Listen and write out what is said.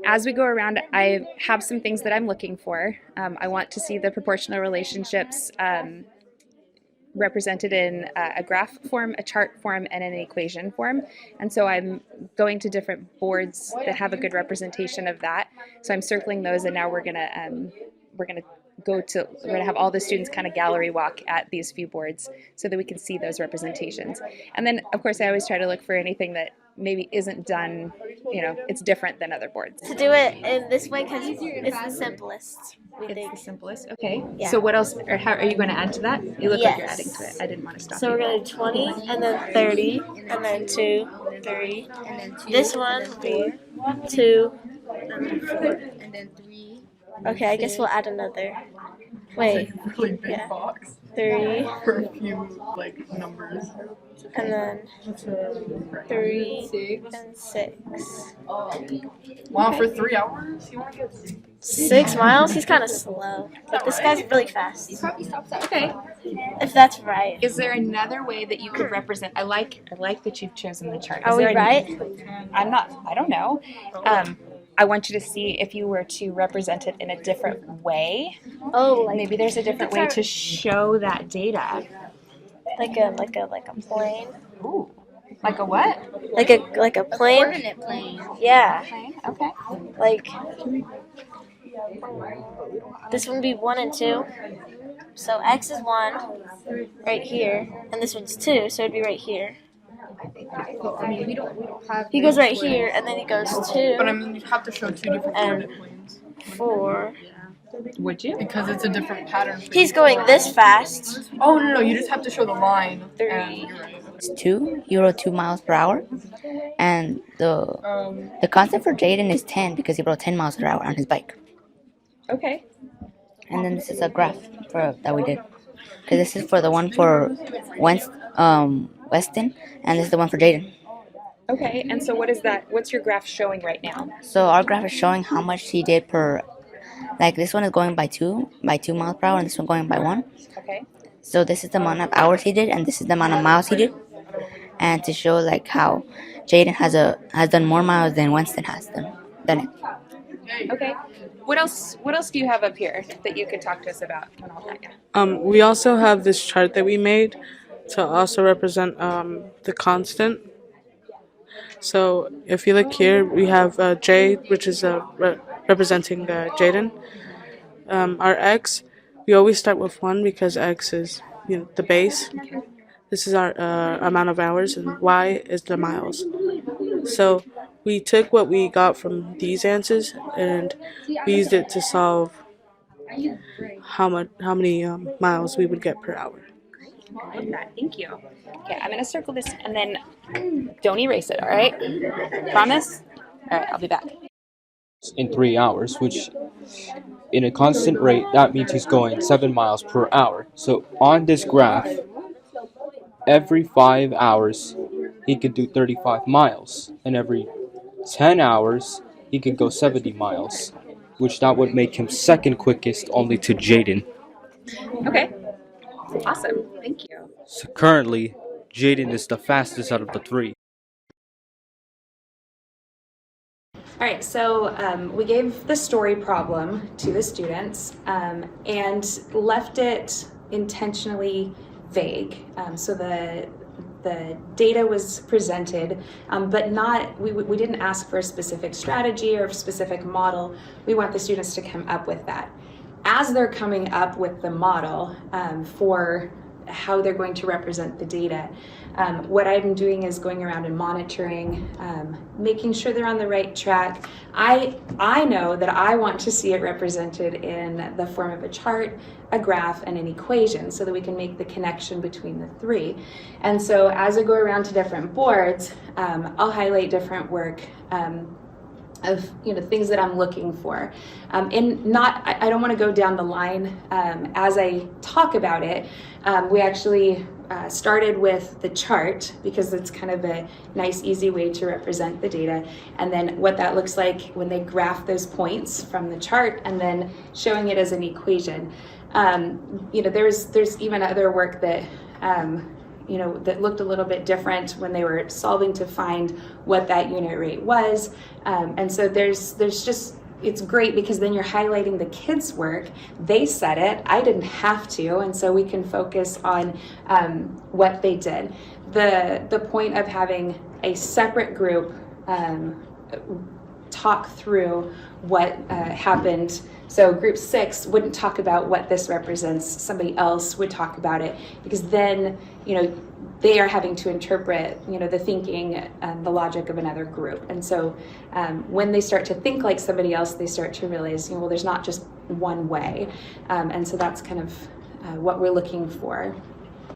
As we go around, I have some things that I'm looking for. I want to see the proportional relationships represented in a graph form, a chart form, and an equation form. And so I'm going to different boards that have a good representation of that. So I'm circling those, and now we're gonna we're gonna have all the students kind of gallery walk at these few boards so that we can see those representations. And then of course I always try to look for anything that maybe isn't done, it's different than other boards. To do it in this way because it's the simplest. It's the simplest. Okay. Yeah. So what else, or how are you going to add to that? You look like you're adding to it. I didn't want to stop So you. we're going to do 20, and then 30, and then 2, 3. And then 2, this one will be 2, and then 4, and then 3. Okay, I guess we'll add another. Wait. Really big box. 3. For a few numbers. And then 3 and 6. Wow, for 3 hours? You want to get 6 miles? He's kind of slow, but this guy's really fast. Okay. If that's right. Is there another way that you could represent? I like that you've chosen the chart. Are we right? I don't know. I want you to see if you were to represent it in a different way. Oh, Maybe there's a different way to show that data. like a plane. Ooh. Like a what? Like a plane. Coordinate plane. Yeah. Plane? Okay. Like this one would be 1 and 2. So X is 1 right here, and this one's 2, so it'd be right here. I mean, we don't have. He goes right here, and then he goes 2 But I mean, you'd have to show 2 different and coordinate planes. 4. Would you? Because it's a different pattern. He's going this fast. Oh, no, you just have to show the line. 3. And you're right. It's 2 miles per hour, and the constant for Jaden is 10 because he rode 10 miles per hour on his bike. Okay. And then this is a graph that we did, because this is for the one for Weston, and this is the one for Jaden. Okay. And so what is that? What's your graph showing right now? So our graph is showing how much he did per, like this one is going by 2 miles per hour, and this one going by 1. Okay. So this is the amount of hours he did, and this is the amount of miles he did, and to show like how Jaden has done more miles than Winston has done it. Okay. What else do you have up here that you could talk to us about on all that? We also have this chart that we made to also represent the constant. So if you look here, we have J, which is representing Jaden. Our X, we always start with 1 because X is the base. This is our amount of hours, and Y is the miles. So we took what we got from these answers and we used it to solve how many miles we would get per hour. I like that. Thank you. Okay, I'm going to circle this and then don't erase it, all right? Promise? All right, I'll be back. In 3 hours, which in a constant rate, that means he's going 7 miles per hour. So on this graph, every 5 hours, he could do 35 miles, and every 10 hours, he could go 70 miles, which that would make him second quickest only to Jaden. Okay. Awesome. Thank you. So currently, Jaden is the fastest out of the 3. All right, so we gave the story problem to the students and left it intentionally vague. So the data was presented, but we didn't ask for a specific strategy or a specific model. We want the students to come up with that. As they're coming up with the model for how they're going to represent the data, what I'm doing is going around and monitoring, making sure they're on the right track. I know that I want to see it represented in the form of a chart, a graph, and an equation so that we can make the connection between the 3. And so as I go around to different boards, I'll highlight different work of things that I'm looking for. I don't want to go down the line as I talk about it. We actually started with the chart because it's kind of a nice, easy way to represent the data, and then what that looks like when they graph those points from the chart, and then showing it as an equation. There's even other work that that looked a little bit different when they were solving to find what that unit rate was. And so there's just, it's great because then you're highlighting the kids' work. They said it, I didn't have to, and so we can focus on what they did. The point of having a separate group talk through what happened. So group 6 wouldn't talk about what this represents. Somebody else would talk about it, because then, they are having to interpret, the thinking and the logic of another group. And so when they start to think like somebody else, they start to realize, well, there's not just one way. And so that's kind of what we're looking for.